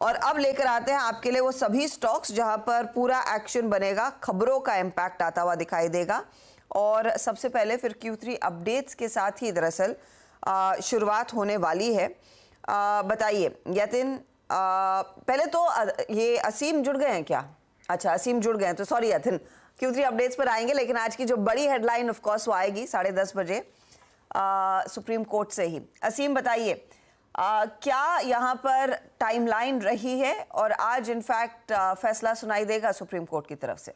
और अब लेकर आते हैं आपके लिए वो सभी स्टॉक्स जहां पर पूरा एक्शन बनेगा, खबरों का इम्पैक्ट आता हुआ दिखाई देगा। और सबसे पहले फिर Q3 अपडेट्स के साथ ही दरअसल शुरुआत होने वाली है। बताइए यतिन, पहले तो ये असीम जुड़ गए हैं क्या? अच्छा, असीम जुड़ गए हैं तो सॉरी यतिन, Q3 अपडेट्स पर आएंगे, लेकिन आज की जो बड़ी हेडलाइन ऑफ कोर्स वो आएगी 10:30 बजे सुप्रीम कोर्ट से ही। असीम बताइए, क्या यहाँ पर टाइमलाइन रही है और आज इनफैक्ट फैसला सुनाई देगा सुप्रीम कोर्ट की तरफ से?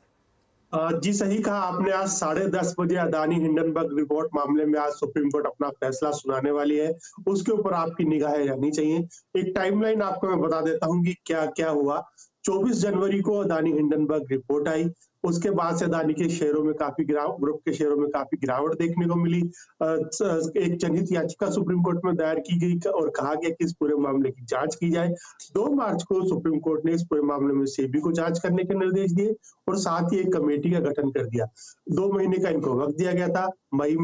जी सही कहा आपने। आज 10:30 बजे अदानी हिंडनबर्ग रिपोर्ट मामले में आज सुप्रीम कोर्ट अपना फैसला सुनाने वाली है। उसके ऊपर आपकी निगाहें रहनी चाहिए। एक टाइमलाइन आपको मैं बता देता हूँ कि क्या क्या हुआ। 24 जनवरी को अदानी हिंडनबर्ग रिपोर्ट आई। उसके बाद से अदानी के शेयरों में काफी ग्रुप के शेयरों में काफी गिरावट देखने को मिली। एक जनहित याचिका सुप्रीम कोर्ट में दायर की गई और कहा गया कि इस पूरे मामले की जांच की जाए। 2 मार्च को सुप्रीम कोर्ट ने इस पूरे मामले में सेबी को जांच करने के निर्देश दिए और साथ ही एक कमेटी का गठन कर दिया। 2 महीने का इनको वक्त दिया गया था। मई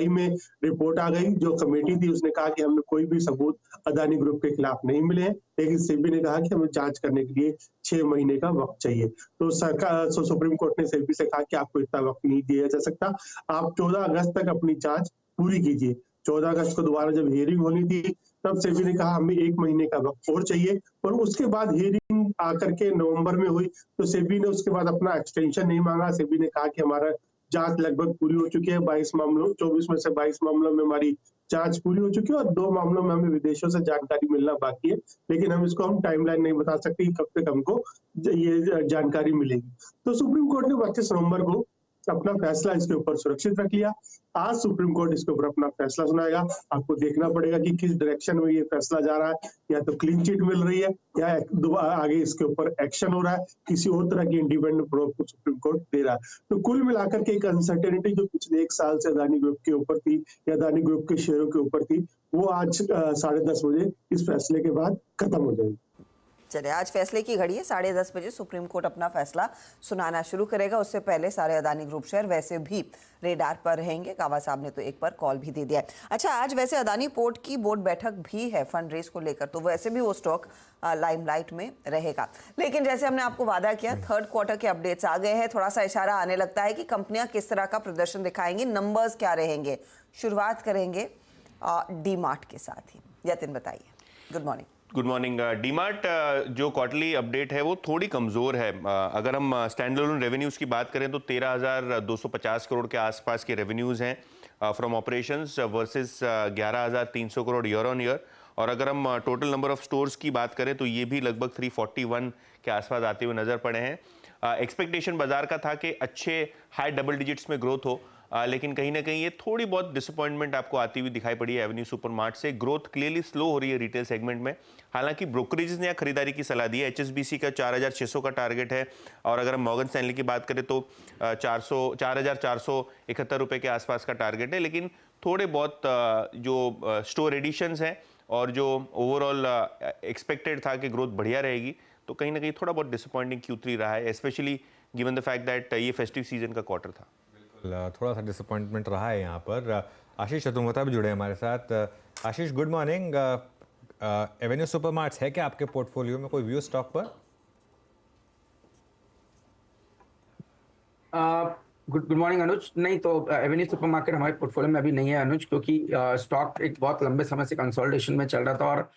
में रिपोर्ट आ गई। जो कमेटी थी उसने कहा कि हमें कोई भी सबूत अदानी ग्रुप के खिलाफ नहीं मिले हैं, लेकिन सेबी ने कहा कि हमें जांच करने के लिए 6 महीने का वक्त चाहिए। तो सुप्रीम कोर्ट ने सेबी से कहा कि आपको इतना वक्त नहीं दिया जा सकता, आप 14 अगस्त तक अपनी जांच पूरी कीजिए। 14 अगस्त को दोबारा जब हियरिंग होनी थी तब सेबी ने कहा हमें 1 महीने का वक्त और चाहिए, और उसके बाद हियरिंग आकर के नवंबर में हुई तो सेबी ने उसके बाद अपना एक्सटेंशन नहीं मांगा। सेबी ने कहा कि हमारा जांच लगभग पूरी हो चुकी है। 22 मामलों 24 में से 22 मामलों में हमारी जांच पूरी हो चुकी है और 2 मामलों में हमें विदेशों से जानकारी मिलना बाकी है, लेकिन हम टाइमलाइन नहीं बता सकते कि कब तक हमको ये जानकारी मिलेगी। तो सुप्रीम कोर्ट ने 25 नवंबर को अपना फैसला इसके ऊपर सुरक्षित रख लिया। आज सुप्रीम कोर्ट इसके ऊपर अपना फैसला सुनाएगा। आपको देखना पड़ेगा कि किस डायरेक्शन में ये फैसला जा रहा है। या तो क्लीन चिट मिल रही है या आगे इसके ऊपर एक्शन हो रहा है, किसी और तरह की इंडिपेंडेंट प्रूफ को सुप्रीम कोर्ट दे रहा है। तो कुल मिलाकर के एक अनसर्टेनिटी जो पिछले 1 साल से अदानी ग्रुप के ऊपर थी या अदानी ग्रुप के शेयरों के ऊपर थी, वो आज 10:30 बजे इस फैसले के बाद खत्म हो जाएगी। चलिए, आज फैसले की घड़ी है। 10:30 बजे सुप्रीम कोर्ट अपना फैसला सुनाना शुरू करेगा। उससे पहले सारे अदानी ग्रुप शेयर वैसे भी रेडार पर रहेंगे। कावा साहब ने तो एक बार कॉल भी दे दिया है। अच्छा, आज वैसे अदानी पोर्ट की बोर्ड बैठक भी है फंड रेज को लेकर, तो वैसे भी वो स्टॉक लाइमलाइट में रहेगा। लेकिन जैसे हमने आपको वादा किया, 3rd क्वार्टर के अपडेट्स आ गए हैं। थोड़ा सा इशारा आने लगता है कि कंपनियां किस तरह का प्रदर्शन दिखाएंगी, नंबर्स क्या रहेंगे। शुरुआत करेंगे डी मार्ट के साथ ही। यतिन बताइए। Good morning. डीमार्ट जो क्वार्टरली अपडेट है वो थोड़ी कमज़ोर है। अगर हम स्टैंड अलोन रेवेन्यूज़ की बात करें तो 13,250 करोड़ के आसपास के रेवेन्यूज़ हैं from operations versus 11,300 crore year on year. और अगर हम टोटल नंबर ऑफ स्टोर्स की बात करें तो ये भी लगभग 341 के आसपास आते हुए नज़र पड़े हैं। एक्सपेक्टेशन बाजार का था कि अच्छे हाई डबल डिजिट्स में ग्रोथ हो, लेकिन कहीं ना कहीं ये थोड़ी बहुत डिसअपॉइंटमेंट आपको आती हुई दिखाई पड़ी है एवेन्यू सुपरमार्ट से। ग्रोथ क्लियरली स्लो हो रही है रिटेल सेगमेंट में। हालांकि ब्रोकरेजेस ने खरीदारी की सलाह दी है। HSBC का 4,600 का टारगेट है, और अगर हम मॉर्गन स्टैनली की बात करें तो 4,471 रुपये के आसपास का टारगेट है। लेकिन थोड़े बहुत जो स्टोर एडिशंस हैं और जो ओवरऑल एक्सपेक्टेड था कि ग्रोथ बढ़िया रहेगी, तो कहीं ना कहीं थोड़ा बहुत डिसअपॉइंटिंग Q3 रहा है, specially given the fact that ये फेस्टिव सीजन का क्वार्टर था। थोड़ा सा डिसअपॉइंटमेंट रहा है यहाँ पर। आशीष चतुर्वेदी भी जुड़े हमारे साथ। आशीष, गुड मॉर्निंग। एवेन्यू सुपरमार्ट्स है क्या आपके पोर्टफोलियो में? कोई व्यू स्टॉक पर? गुड मॉर्निंग अनुज। नहीं, तो एवेन्यू सुपरमार्केट हमारे पोर्टफोलियो में अभी नहीं है अनुज, क्योंकि स्टॉक एक बहुत लंबे समय से कंसोलिडेशन में चल रहा था और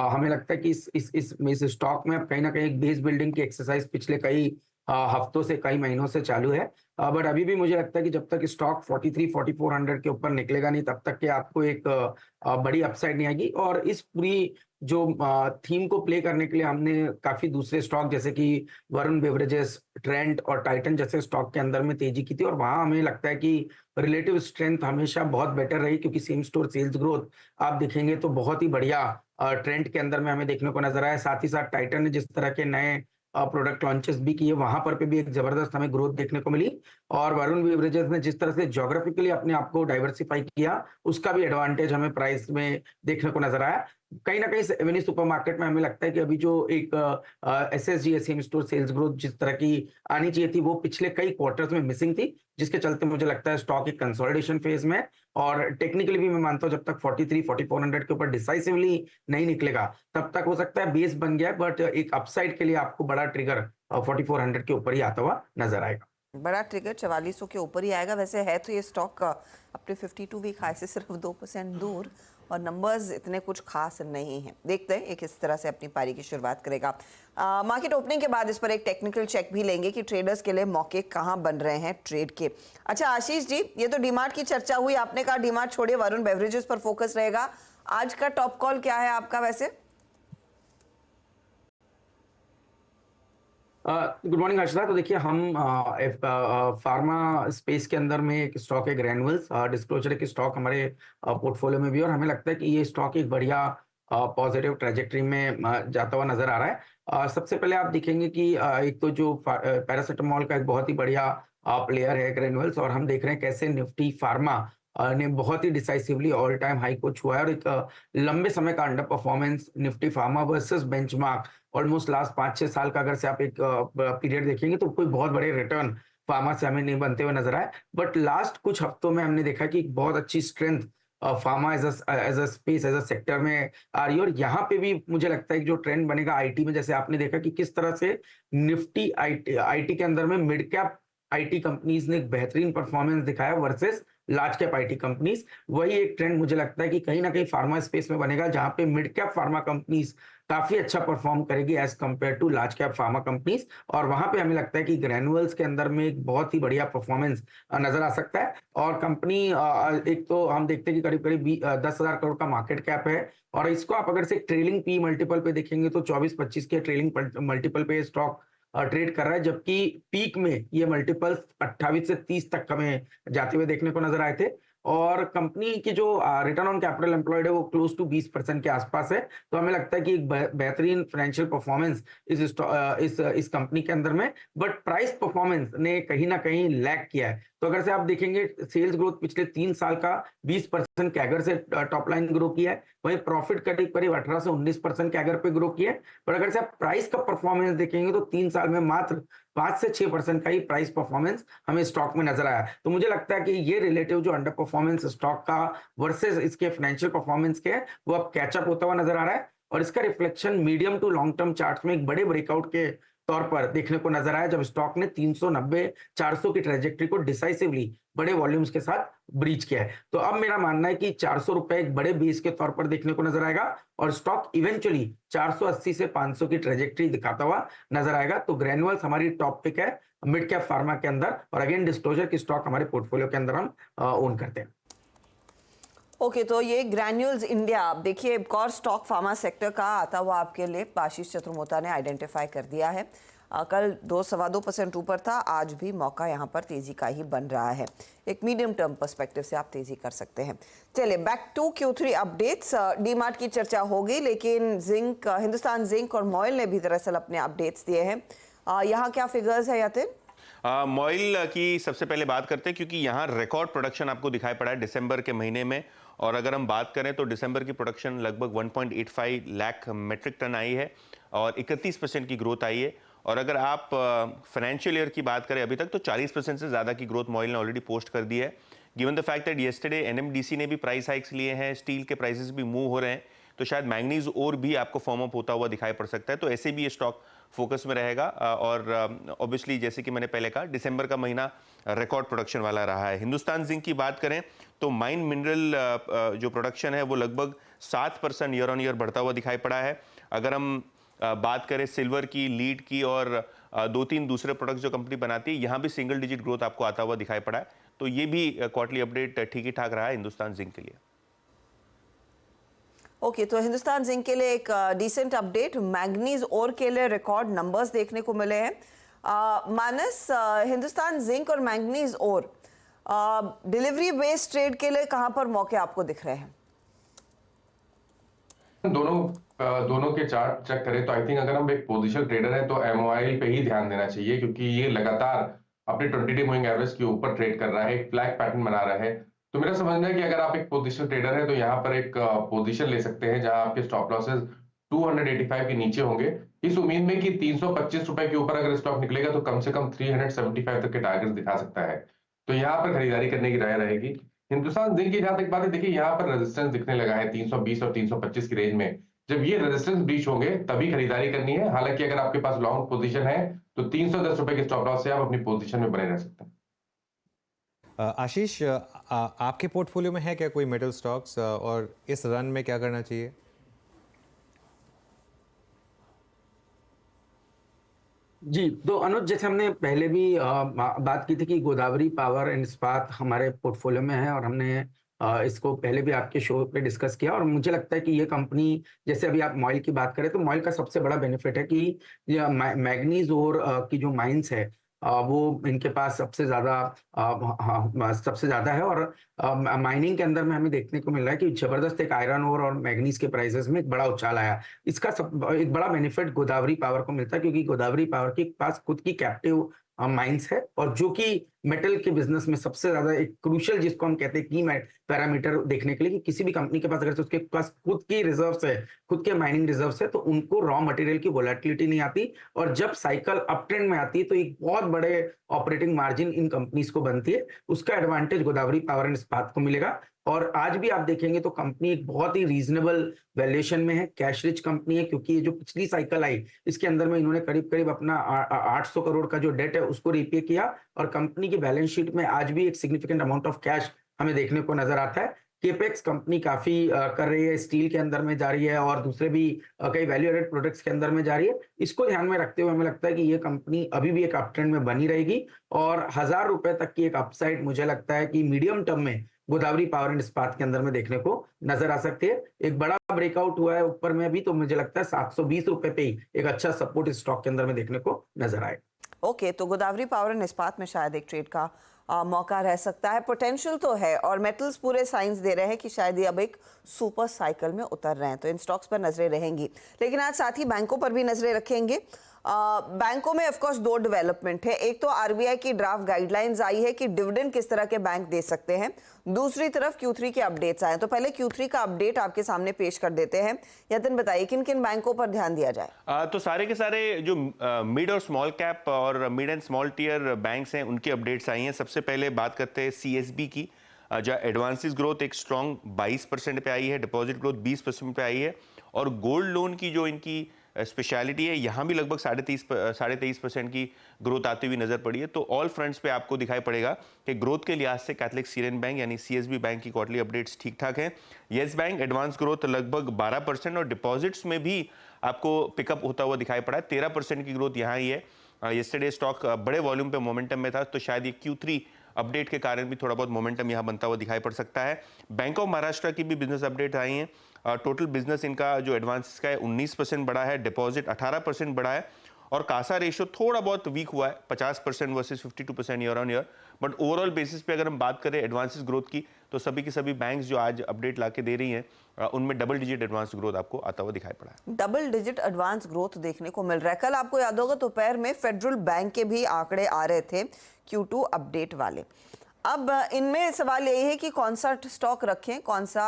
हमें लगता है कि इस स्टॉक में अब कहीं ना कहीं एक बेस बिल्डिंग की एक्सरसाइज पिछले कई हफ्तों से, कई महीनों से चालू है। बट अभी भी मुझे लगता है कि जब तक स्टॉक 43-4400 के ऊपर निकलेगा नहीं, तब तक के आपको एक बड़ी अपसाइड नहीं आएगी। और इस पूरी जो थीम को प्ले करने के लिए हमने काफी दूसरे स्टॉक जैसे कि वरुण बेवरेजेस, ट्रेंट और टाइटन जैसे स्टॉक के अंदर में तेजी की थी, और वहां हमें लगता है कि रिलेटिव स्ट्रेंथ हमेशा बहुत बेटर रही, क्योंकि सेम स्टोर सेल्स ग्रोथ आप देखेंगे तो बहुत ही बढ़िया ट्रेंड के अंदर में हमें देखने को नजर आया। साथ ही साथ टाइटन ने जिस तरह के नए प्रोडक्ट लॉन्चेस भी किए, वहां पर भी एक जबरदस्त हमें ग्रोथ देखने को मिली। और वरुण बेवरेजेस ने जिस तरह से ज्योग्राफिकली अपने आप को डाइवर्सिफाई किया, उसका भी एडवांटेज हमें प्राइस में देखने को नजर आया। कहीं ना कहीं एवेन्यू सुपरमार्केट में हमें लगता है कि अभी जो एक SSG same store sales growth जिस तरह की आनी चाहिए थी वो पिछले कई क्वार्टर्स में मिसिंग थी, जिसके चलते मुझे लगता है स्टॉक एक कंसोलिडेशन फेज में है। और टेक्निकली भी मैं मानता हूं जब तक 43-4400 के ऊपर डिसाइसिवली नहीं निकलेगा तब तक हो सकता है बेस बन गया, बट एक अपसाइड के लिए आपको बड़ा ट्रिगर 4400 के ऊपर ही आता हुआ नजर आएगा। बड़ा ट्रिगर 4400 के ऊपर ही आएगा। वैसे है तो ये स्टॉक अपने 52 वीक हाई से सिर्फ 2% दूर और नंबर्स इतने कुछ खास नहीं हैं। देखते हैं ये किस तरह से अपनी पारी की शुरुआत करेगा। मार्केट ओपनिंग के बाद इस पर एक टेक्निकल चेक भी लेंगे कि ट्रेडर्स के लिए मौके कहाँ बन रहे हैं ट्रेड के। अच्छा आशीष जी, ये तो डीमार्ट की चर्चा हुई, आपने कहा डीमार्ट छोड़िए वरुण बेवरेजेस पर फोकस रहेगा। आज का टॉप कॉल क्या है आपका वैसे? Good morning Harshada. तो देखिए हम फार्मा स्पेस के अंदर में एक स्टॉक है ग्रैन्युअल्स, डिस्क्लोजर के स्टॉक हमारे पोर्टफोलियो में भी, और हमें लगता है कि ये स्टॉक एक बढ़िया पॉजिटिव ट्रेजेक्टरी में जाता हुआ नजर आ रहा है। सबसे पहले आप देखेंगे कि एक तो जो पैरासिटामोल का एक बहुत ही बढ़िया प्लेयर है ग्रैन्युअल्स, और हम देख रहे हैं कैसे निफ्टी फार्मा ने बहुत ही डिसाइसिवली ऑल टाइम हाई को छुआ है, और एक लंबे समय का under performance Nifty pharma versus benchmark almost last 5-6 साल का अगर से आप एक पीरियड देखेंगे तो कोई बहुत बड़े रिटर्न फार्मा से हमें नहीं बनते हुए नजर आए। बट लास्ट कुछ हफ्तों में हमने देखा कि एक बहुत अच्छी strength pharma as a space as a sector में आ रही है, और यहाँ पे भी मुझे लगता है कि जो ट्रेंड बनेगा आईटी में, जैसे आपने देखा कि किस तरह से निफ्टी आईटी के अंदर में मिड कैप आईटी कंपनीज ने एक बेहतरीन परफॉर्मेंस दिखाया versus large cap IT companies, वही एक ट्रेंड मुझे लगता है कि कहीं ना कहीं फार्मा स्पेस में बनेगा, जहां पे मिड कैप फार्मा कंपनीज काफी अच्छा परफॉर्म करेगी as compare to large cap pharma companies, और वहां पे हमें लगता है कि ग्रैन्युअल्स के अंदर में एक बहुत ही बढ़िया परफॉर्मेंस नजर आ सकता है। और कंपनी एक तो हम देखते हैं कि करीब करीब 10,000 करोड़ का मार्केट कैप है, और इसको आप अगर से ट्रेलिंग पी मल्टीपल पे देखेंगे तो 24-25 के ट्रेलिंग मल्टीपल पे स्टॉक ट्रेड कर रहा है, जबकि पीक में ये मल्टीपल्स 28 से 30 तक हमें जाते हुए देखने को नजर आए थे। और कंपनी की जो रिटर्न ऑन कैपिटल एम्प्लॉयड है वो क्लोज टू 20% के आसपास है, तो हमें लगता है कि एक बेहतरीन फाइनेंशियल परफॉर्मेंस इस कंपनी के अंदर में, बट प्राइस परफॉर्मेंस ने कहीं ना कहीं लैग किया है। तो अगर से आप देखेंगे सेल्स ग्रोथ पिछले 3 साल का 20% कैगर से टॉप लाइन ग्रो किया है, वहीं प्रॉफिट करीब करीब 18 से 19% कैगर पे ग्रो किया है, पर अगर से आप प्राइस का परफॉर्मेंस देखेंगे तो 3 साल में मात्र 5 से 6% का ही प्राइस परफॉर्मेंस हमें स्टॉक में नजर आया। तो मुझे लगता है कि ये रिलेटिव जो अंडर परफॉर्मेंस स्टॉक का वर्सेस इसके फाइनेंशियल परफॉर्मेंस के है वो अब कैचअप होता हुआ नजर आ रहा है, और इसका reflection medium to long term chart में एक बड़े ब्रेकआउट के तौर पर देखने को नजर आया, जब स्टॉक ने 390-400 की ट्रेजेक्टरी को डिसाइसिवली बड़े वॉल्यूम्स के साथ ब्रीच किया है। तो अब मेरा मानना है कि 400 रुपए एक बड़े बेस के तौर पर देखने को नजर आएगा, और स्टॉक इवेंचुअली 480 से 500 की ट्रेजेक्टरी दिखाता हुआ नजर आएगा। तो ग्रैन्युअल्स हमारी टॉप पिक है मिड कैप फार्मा के अंदर, और अगेन डिस्क्लोजर की स्टॉक हमारे पोर्टफोलियो के अंदर हम ओन करते हैं। ओके तो ये ग्रैन्युअल्स इंडिया, आप देखिए एक और स्टॉक फार्मा सेक्टर का आता हुआ आपके लिए आशीष चतुर्मोता ने आइडेंटिफाई कर दिया है। कल 2-2.25% ऊपर था, आज भी मौका यहाँ पर तेजी का ही बन रहा है। एक मीडियम टर्म पर्सपेक्टिव से आप तेजी कर सकते हैं। चलिए back to Q3 updates. DMart की चर्चा होगी, लेकिन जिंक, हिंदुस्तान जिंक और मॉयल ने भी दरअसल अपने अपडेट्स दिए हैं। यहाँ क्या फिगर्स है यतिन? मॉइल की सबसे पहले बात करते हैं, क्योंकि यहाँ रिकॉर्ड प्रोडक्शन आपको दिखाई पड़ा है दिसंबर के महीने में, और अगर हम बात करें तो दिसंबर की प्रोडक्शन लगभग 1.85 लाख मेट्रिक टन आई है और 31% की ग्रोथ आई है। और अगर आप फाइनेंशियल ईयर की बात करें अभी तक, तो 40% से ज़्यादा की ग्रोथ मॉइल ने ऑलरेडी पोस्ट कर दी है। Given the fact that yesterday NMDC ने भी प्राइस हाइक्स लिए हैं, स्टील के प्राइसेस भी मूव हो रहे हैं, तो शायद मैंगनीज और भी आपको फॉर्म अप होता हुआ दिखाई पड़ सकता है। तो ऐसे भी ये स्टॉक फोकस में रहेगा, और ऑब्वियसली जैसे कि मैंने पहले कहा, दिसंबर का महीना रिकॉर्ड प्रोडक्शन वाला रहा है। हिंदुस्तान जिंक की बात करें तो माइन मिनरल जो प्रोडक्शन है वो लगभग 7% ईयर ऑन ईयर बढ़ता हुआ दिखाई पड़ा है। अगर हम बात करें सिल्वर की, लीड की और 2-3 दूसरे प्रोडक्ट्स जो कंपनी बनाती है, यहाँ भी सिंगल डिजिट ग्रोथ आपको आता हुआ दिखाई पड़ा है। तो ये भी क्वार्टरली अपडेट ठीक ही ठाक रहा है हिंदुस्तान जिंक के लिए। ओके तो हिंदुस्तान जिंक के लिए एक डिसेंट अपडेट। मैंगनीज ओर के लिए रिकॉर्ड नंबर्स देखने को मिले हैं। मानस, हिंदुस्तान जिंक और मैंगनीज ओर डिलीवरी बेस्ड ट्रेड के लिए कहां पर मौके आपको दिख रहे हैं? दोनों के चार्ट चेक करें तो आई थिंक अगर हम एक पोजिशन ट्रेडर है तो एमओआई पे ही ध्यान देना चाहिए, क्योंकि ये लगातार अपने 20 डे मूविंग एवरेज के ऊपर ट्रेड कर रहा है, एक फ्लैग पैटर्न बना रहा है। तो मेरा समझना है कि अगर आप एक पोजिशन ट्रेडर है तो यहाँ पर एक पोजीशन ले सकते हैं जहां आपके स्टॉप लॉसेस 285 के नीचे होंगे, इस उम्मीद में कि 325 रुपए के ऊपर अगर स्टॉक निकलेगा तो कम से कम 375 तक के टारगेट दिखा सकता है। तो यहाँ पर खरीदारी करने की राय रहेगी। हिंदुस्तान जिंक की जहां तक बात है, देखिए यहाँ पर रेजिस्टेंस दिखने लगा है 320 और 325 की रेंज में। जब ये रेजिस्टेंस ब्रीच होंगे तभी खरीदारी करनी है। हालांकि अगर आपके पास लॉन्ग पोजीशन है तो 310 रुपए के स्टॉप लॉस से आप अपनी पोजीशन में बने रह सकते हैं। आशीष, आपके पोर्टफोलियो में है क्या कोई मेटल स्टॉक्स, और इस रन में क्या करना चाहिए? जी, तो अनुज, जैसे हमने पहले भी बात की थी कि गोदावरी पावर एंड इस्पात हमारे पोर्टफोलियो में है, और हमने इसको पहले भी आपके शो पे डिस्कस किया। और मुझे लगता है कि ये कंपनी, जैसे अभी आप मॉइल की बात करें, तो मॉइल का सबसे बड़ा बेनिफिट है कि मैग्नीज और की जो माइंस है वो इनके पास सबसे ज्यादा है। और माइनिंग के अंदर में हमें देखने को मिल रहा है कि जबरदस्त एक आयरन ओर और मैग्नीज के प्राइसेस में एक बड़ा उछाल आया। इसका एक बड़ा बेनिफिट गोदावरी पावर को मिलता है, क्योंकि गोदावरी पावर के पास खुद की कैप्टिव माइंस है, और जो कि मेटल के बिजनेस में सबसे ज्यादा एक क्रूशियल, जिसको हम कहते हैं की पैरामीटर देखने के लिए, कि किसी भी कंपनी के पास अगर उसके पास खुद की रिजर्व्स है, खुद के माइनिंग रिजर्व्स है, तो उनको रॉ मटेरियल की वोलेटिलिटी नहीं आती, और जब साइकिल अप ट्रेंड में आती है तो एक बहुत बड़े ऑपरेटिंग मार्जिन इन कंपनीज को बनती है। उसका एडवांटेज गोदावरी पावर एंड इस्पात को मिलेगा। और आज भी आप देखेंगे तो कंपनी एक बहुत ही रीजनेबल वैल्यूएशन में है, कैश रिच कंपनी है, क्योंकि ये जो पिछली साइकिल आई इसके अंदर में इन्होंने करीब करीब अपना 800 करोड़ का जो डेट है उसको रीपे किया, और कंपनी की बैलेंस शीट में आज भी एक सिग्निफिकेंट अमाउंट ऑफ कैश हमें देखने को नजर आता है। केपेक्स कंपनी काफी कर रही है, स्टील के अंदर में जा रही है, और दूसरे भी कई वैल्यू एडेड प्रोडक्ट्स के अंदर में जा रही है। इसको ध्यान में रखते हुए हमें लगता है कि ये कंपनी अभी भी एक अप ट्रेंड में बनी रहेगी, और 1000 रुपए तक की एक अपसाइड मुझे लगता है कि मीडियम टर्म में गोदावरी पावर एंड इस्पात के अंदर में देखने को नजर आ सकती है। एक बड़ा ब्रेकआउट हुआ है ऊपर में भी, तो मुझे लगता है 720 रुपए पे ही एक अच्छा सपोर्ट इस स्टॉक के अंदर में देखने को नजर आए। ओके, तो गोदावरी पावर एंड इस्पात में शायद एक ट्रेड का मौका रह सकता है। पोटेंशियल तो है, और मेटल्स पूरे साइंस दे रहे हैं कि शायद ये अब एक सुपर साइकिल में उतर रहे हैं, तो इन स्टॉक्स पर नजरें रहेंगी। लेकिन आज साथ ही बैंकों पर भी नजरें रखेंगे। बैंकों में ऑफ कोर्स दो डेवलपमेंट है। एक तो आरबीआई की ड्राफ्ट गाइडलाइंस आई है कि डिविडेंड किस तरह के बैंक दे सकते हैं, दूसरी तरफ Q3 के अपडेट्स आए। तो पहले Q3 का अपडेट आपके सामने पेश कर देते हैं। यतन, बताइए किन किन बैंकों पर ध्यान दिया जाए? तो सारे के सारे जो मिड और स्मॉल कैप और mid and small tier banks हैं उनकी अपडेट्स आई हैं। सबसे पहले बात करते हैं CSB की, जहाँ एडवांसेस ग्रोथ एक स्ट्रॉन्ग 22% पे आई है, डिपॉजिट ग्रोथ 20% पे आई है, और गोल्ड लोन की जो इनकी स्पेशलिटी है यहाँ भी लगभग 23% की ग्रोथ आती हुई नजर पड़ी है। तो ऑल फ्रंट्स पे आपको दिखाई पड़ेगा कि ग्रोथ के लिहाज से कैथलिक सीरियन बैंक यानी CSB बैंक की क्वार्टरली अपडेट्स ठीक ठाक हैं। येस बैंक एडवांस ग्रोथ लगभग 12%, और डिपॉजिट्स में भी आपको पिकअप होता हुआ दिखाई पड़ा है, 13% की ग्रोथ यहाँ ही है। येस्टरडे स्टॉक बड़े वॉल्यूम पे मोमेंटम में था, तो शायद ये Q3 अपडेट के कारण भी थोड़ा बहुत मोमेंटम यहाँ बनता हुआ दिखाई पड़ सकता है। बैंक ऑफ महाराष्ट्र की भी बिजनेस अपडेट आई हैं। टोटल बिजनेस इनका जो एडवांसेस का है 19% बढ़ा है, डिपॉजिट 18% बढ़ा है, और कासा रेशियो थोड़ा बहुत वीक हुआ है 50% versus 52% year on year. But overall basis पे अगर हम बात करें एडवांसेस ग्रोथ की, तो सभी की सभी बैंक्स जो आज अपडेट लाके दे रही हैं उनमें डबल डिजिट एडवांस ग्रोथ आपको आता हुआ दिखाई पड़ा है। डबल डिजिट एडवांस ग्रोथ देखने को मिल रहा है। कल आपको याद होगा दोपहर में फेडरल बैंक के भी आंकड़े आ रहे थे Q2 अपडेट वाले। अब इनमें सवाल यही है कि कौन सा स्टॉक रखें, कौन सा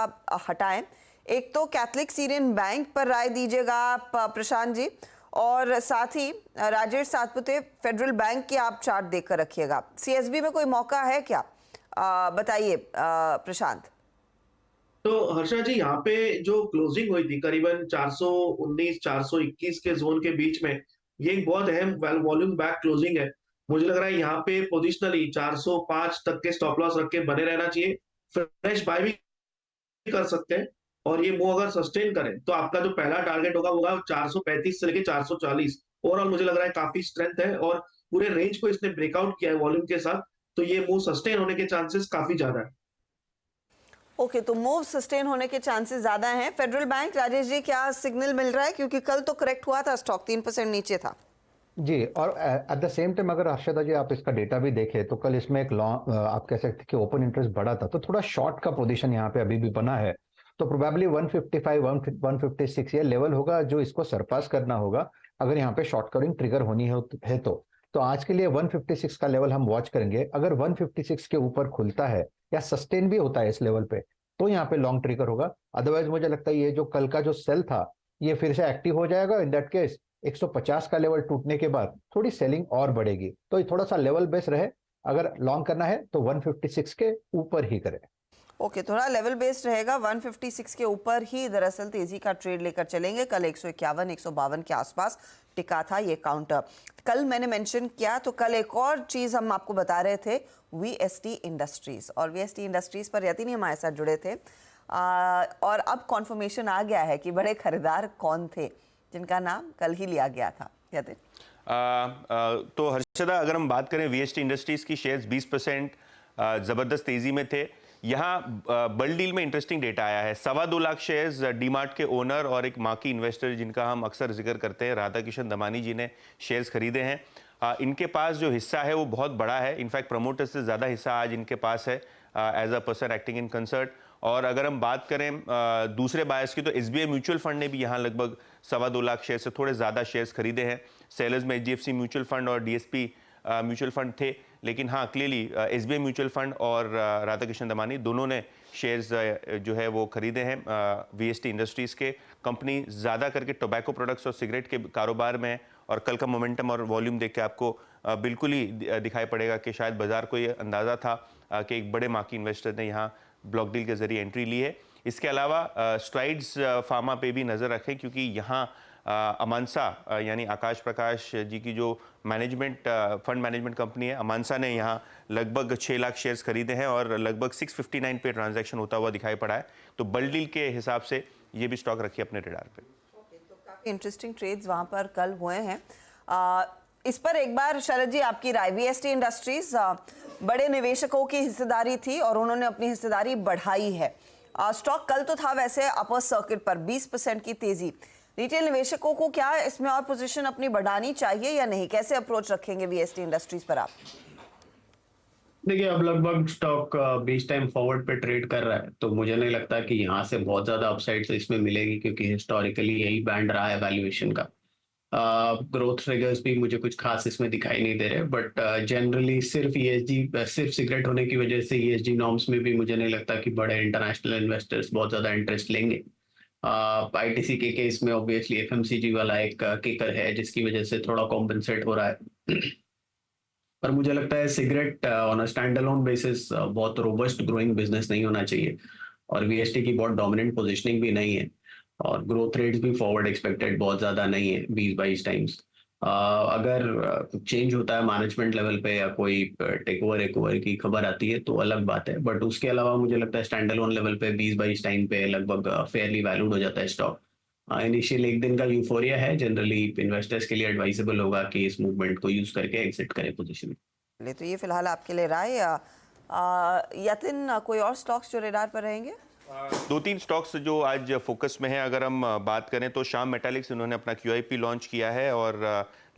हटाएं। एक तो कैथलिक सीरियन बैंक पर राय दीजिएगा आप प्रशांत जी, और साथ ही राजेश सातपुते फेडरल बैंक के आप चार्ट देखकर रखिएगा। CSB में कोई मौका है क्या, बताइए प्रशांत। तो हर्षा जी, यहाँ पे जो क्लोजिंग हुई थी करीबन 419 421 के जोन के बीच में, ये एक बहुत अहम वॉल्यूम बैक क्लोजिंग है। मुझे लग रहा है यहाँ पे पोजिशनली 405 तक के स्टॉप लॉस रख के बने रहना चाहिए। फ्रेश बाय भी कर सकते हैं, और ये मूव अगर सस्टेन करें तो आपका जो पहला टारगेट होगा 435 से लेके 440। ओवरऑल मुझे लग रहा है काफी स्ट्रेंथ है, और पूरे रेंज को इसने ब्रेकआउट किया है वॉल्यूम के साथ, तो ये मूव सस्टेन होने के चांसेस काफी ज्यादा है। ओके, तो मूव सस्टेन होने के चांसेस ज्यादा हैं। फेडरल बैंक, राजेश जी, क्या सिग्नल मिल रहा है? क्योंकि कल तो करेक्ट हुआ था स्टॉक, 3% नीचे था। जी, और एट द सेम टाइम अगर हर्षदा जी आप इसका डेटा भी देखें तो कल इसमें एक लॉन्ग, आप कह सकते हैं कि ओपन इंटरेस्ट बढ़ा था, तो थोड़ा शॉर्ट का पोजीशन यहाँ पे अभी भी बना है। तो प्रोबेबली 155 156 ये लेवल होगा जो इसको सरपास करना होगा अगर यहाँ पे शॉर्ट कवरिंग ट्रिगर होनी है तो तो आज के लिए 156 का लेवल हम वॉच करेंगे। अगर 156 के ऊपर खुलता है या सस्टेन भी होता है इस लेवल पे, तो यहाँ पे लॉन्ग ट्रिगर होगा। अदरवाइज मुझे लगता है ये जो कल का जो सेल था ये फिर से एक्टिव हो जाएगा। इन दैट केस 150 का लेवल टूटने के बाद थोड़ी सेलिंग और बढ़ेगी। तो ये थोड़ा सा लेवल बेस रहे, अगर लॉन्ग करना है तो 156 के ऊपर ही करें। ओके, थोड़ा लेवल बेस्ड रहेगा। 156 के ऊपर ही दरअसल तेजी का ट्रेड लेकर चलेंगे। कल 151 152 के आसपास टिका था ये काउंटर। कल मैंने मेंशन किया तो कल एक और चीज हम आपको बता रहे थे, वीएसटी इंडस्ट्रीज, और वीएसटी इंडस्ट्रीज पर यतिन हमारे साथ जुड़े थे। और अब कॉन्फर्मेशन आ गया है कि बड़े खरीदार कौन थे जिनका नाम कल ही लिया गया था। यतिन, तो हर्षदा, अगर हम बात करें वीएसटी इंडस्ट्रीज की, शेयर्स 20% जबरदस्त तेजी में थे। यहाँ बल्ड डील में इंटरेस्टिंग डेटा आया है। 2.25 लाख शेयर्स डीमार्ट के ओनर और एक मार्की इन्वेस्टर जिनका हम अक्सर जिक्र करते हैं, राधा किशन दमानी जी ने शेयर्स खरीदे हैं। इनके पास जो हिस्सा है वो बहुत बड़ा है। इनफैक्ट प्रमोटर्स से ज़्यादा हिस्सा आज इनके पास है as a person acting in concert. और अगर हम बात करें दूसरे बायर्स की, तो एसबीआई म्यूचुअल फंड ने भी यहाँ लगभग 2.25 लाख शेयर से थोड़े ज़्यादा शेयर्स खरीदे हैं। सेलर्स में एचडीएफसी म्यूचुअल फंड और डीएसपी म्यूचुअल फंड थे, लेकिन हाँ क्लियरली एसबीआई म्यूचुअल फंड और राधा किशन दमानी दोनों ने शेयर्स जो है वो खरीदे हैं वीएसटी इंडस्ट्रीज़ के। कंपनी ज़्यादा करके टोबैको प्रोडक्ट्स और सिगरेट के कारोबार में है, और कल का मोमेंटम और वॉल्यूम देख के आपको बिल्कुल ही दिखाई पड़ेगा कि शायद बाजार को ये अंदाज़ा था कि एक बड़े मार्की इन्वेस्टर ने यहाँ ब्लॉक डील के जरिए एंट्री ली है। इसके अलावा स्ट्राइड्स फार्मा पे भी नज़र रखें, क्योंकि यहाँ अमानसा यानी आकाश प्रकाश जी की जो मैनेजमेंट फंड मैनेजमेंट कंपनी है, अमानसा ने यहाँ लगभग 6 लाख शेयर्स खरीदे हैं और लगभग 659 पे ट्रांजैक्शन होता हुआ दिखाई पड़ा है। तो बल्ड डील के हिसाब से ये भी स्टॉक रखिए अपने रडार पे। तो काफी इंटरेस्टिंग ट्रेड्स वहां पर कल हुए हैं। इस पर एक बार शरद जी आपकी राय। वीएसटी इंडस्ट्रीज बड़े निवेशकों की हिस्सेदारी थी और उन्होंने अपनी हिस्सेदारी बढ़ाई है। स्टॉक कल तो था वैसे अपर सर्किट पर 20% की तेजी। रिटेल निवेशकों को क्या इसमें और पोजीशन अपनी बढ़ानी चाहिए या नहीं? कैसे अप्रोच रखेंगे वीएसटी इंडस्ट्रीज पर आप? देखिए, अब लगभग स्टॉक 20 टाइम फॉरवर्ड पे ट्रेड कर रहा है, तो मुझे नहीं लगता कि यहाँ से बहुत ज्यादा अपसाइड इसमें मिलेगी, क्योंकि हिस्टोरिकली यही बैंड रहा है वैल्यूएशन का। ग्रोथ फिगर्स भी मुझे कुछ खास इसमें दिखाई नहीं दे रहे, बट जनरली सिर्फ सिगरेट होने की वजह से ईएसजी नॉर्म्स में भी मुझे नहीं लगता कि बड़े इंटरनेशनल इन्वेस्टर्स बहुत ज्यादा इंटरेस्ट लेंगे। आईटीसी के केस में ऑब्वियसली एफएमसीजी वाला एक किकर है जिसकी वजह से थोड़ा कॉम्पनसेट हो रहा है। पर मुझे लगता है cigarette on a stand alone basis बहुत रोबस्ट ग्रोइंग बिजनेस नहीं होना चाहिए, और वीएसटी की बहुत डोमिनेंट पोजीशनिंग भी नहीं है, और ग्रोथ रेट्स भी फॉरवर्ड एक्सपेक्टेड बहुत ज्यादा नहीं है 20-22 टाइम्स। अगर चेंज होता है मैनेजमेंट लेवल पे या कोई टेक ओवर की खबर आती है तो अलग बात है, बट उसके अलावा मुझे लगता है स्टैंड अलोन लेवल पे 20-22 टाइम पे लगभग फेयरली वैल्यूड हो जाता है स्टॉक। इनिशियल एक दिन का यूफोरिया है, जनरली इन्वेस्टर्स के लिए एडवाइजेबल होगा कि इस मूवमेंट को यूज करके एग्जिट करें पोजीशन। ले तो ये फिलहाल आपके लिए राय। यतिन, कोई और स्टॉक्स जो रेडार पर रहेंगे? 2-3 स्टॉक्स जो आज फोकस में हैं, अगर हम बात करें तो श्याम मेटालिक्स, इन्होंने अपना QIP लॉन्च किया है और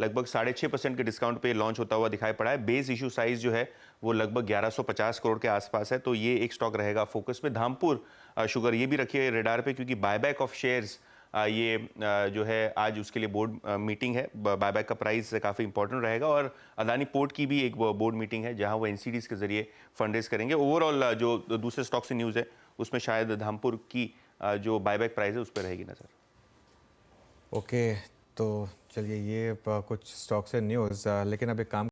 लगभग 6.5% के डिस्काउंट पे लॉन्च होता हुआ दिखाई पड़ा है। बेस इशू साइज जो है वो लगभग 1150 करोड़ के आसपास है, तो ये एक स्टॉक रहेगा फोकस में। धामपुर शुगर ये भी रखिए रेडार पे, क्योंकि बायबैक ऑफ शेयर्स ये जो है आज उसके लिए बोर्ड मीटिंग है। बायबैक का प्राइस काफ़ी इंपॉर्टेंट रहेगा, और अदानी पोर्ट की भी एक बोर्ड मीटिंग है जहां वो एनसीडीज के जरिए फंड रेज करेंगे। ओवरऑल जो दूसरे स्टॉक से न्यूज़ है उसमें शायद धामपुर की जो बायबैक प्राइस है उस पर रहेगी नज़र। ओके, तो चलिए ये कुछ स्टॉक से न्यूज़, लेकिन अब एक काम